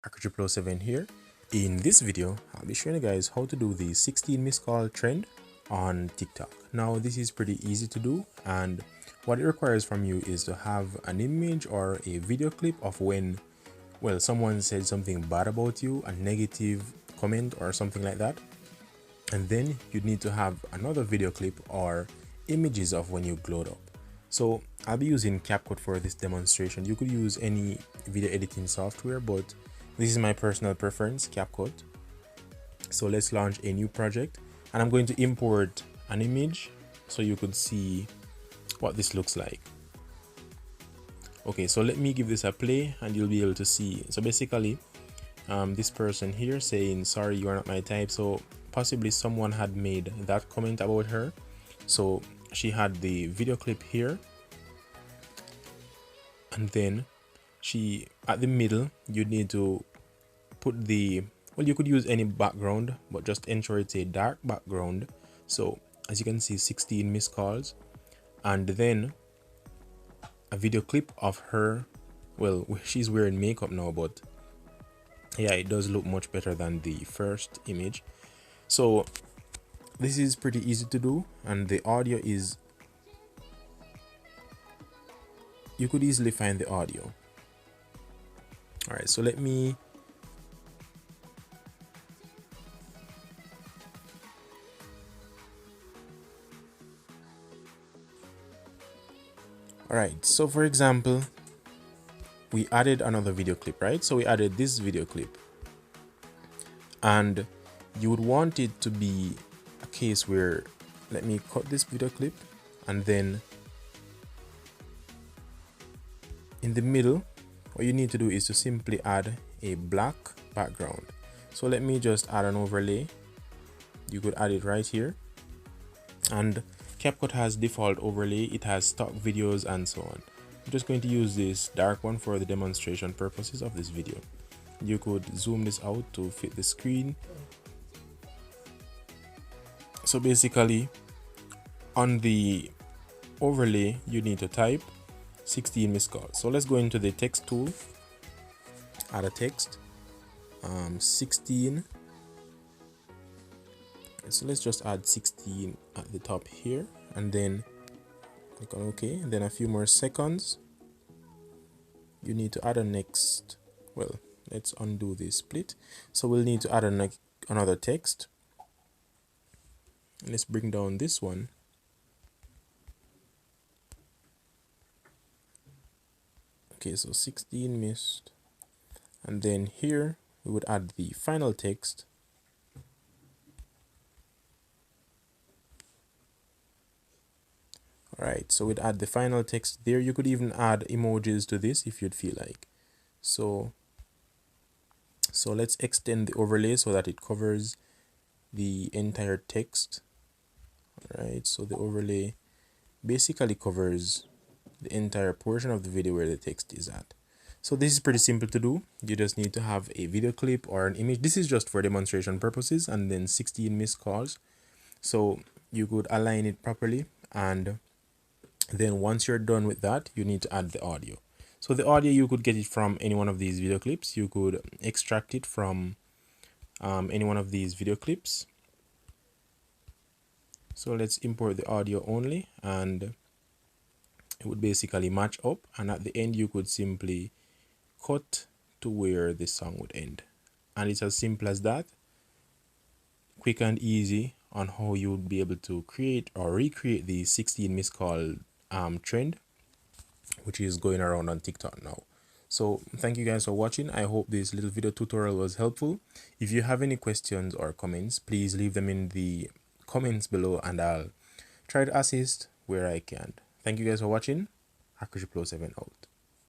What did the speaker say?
Hacker7 here. In this video, I'll be showing you guys how to do the 16 missed call trend on TikTok. Now, this is pretty easy to do, and what it requires from you is to have an image or a video clip of when, well, someone said something bad about you, a negative comment or something like that. And then you need to have another video clip or images of when you glowed up. So I'll be using CapCut for this demonstration. You could use any video editing software, but this is my personal preference, CapCut. So let's launch a new project, and I'm going to import an image so you could see what this looks like. Okay, so let me give this a play and you'll be able to see. So basically, this person here saying, sorry, you are not my type. So possibly someone had made that comment about her. So she had the video clip here, and then she, at the middle, you need to put the, well, you could use any background, but just ensure it's a dark background. So as you can see, 16 missed calls, and then a video clip of her. Well, she's wearing makeup now, but yeah, it does look much better than the first image. So this is pretty easy to do, and the audio is, you could easily find the audio. All right, so let me, all right, so for example, we added another video clip, right? So we added this video clip, and you would want it to be a case where, let me cut this video clip, and then in the middle, what you need to do is to simply add a black background. So let me just add an overlay. You could add it right here, and CapCut has default overlay, it has stock videos and so on. I'm just going to use this dark one for the demonstration purposes of this video. You could zoom this out to fit the screen. So basically, on the overlay, you need to type 16 missed calls. So let's go into the text tool, add a text, 16. So let's just add 16 at the top here, and then click on OK, and then a few more seconds. You need to add a next, well, let's undo the split. So we'll need to add another text. Let's bring down this one. Okay, so 16 missed, and then here we would add the final text. Alright, so we'd add the final text there. You could even add emojis to this if you'd feel like. So let's extend the overlay so that it covers the entire text. Alright, so the overlay basically covers the entire portion of the video where the text is at. So this is pretty simple to do. You just need to have a video clip or an image. This is just for demonstration purposes, and then 16 missed calls. So you could align it properly, and then once you're done with that, you need to add the audio. So the audio, you could get it from any one of these video clips. You could extract it from any one of these video clips. So let's import the audio only, and it would basically match up, and at the end you could simply cut to where the song would end. And it's as simple as that, quick and easy on how you would be able to create or recreate the 16 missed call trend, which is going around on TikTok now. So thank you guys for watching. I hope this little video tutorial was helpful. If you have any questions or comments, please leave them in the comments below, and I'll try to assist where I can. Thank you guys for watching. Hacker7 out.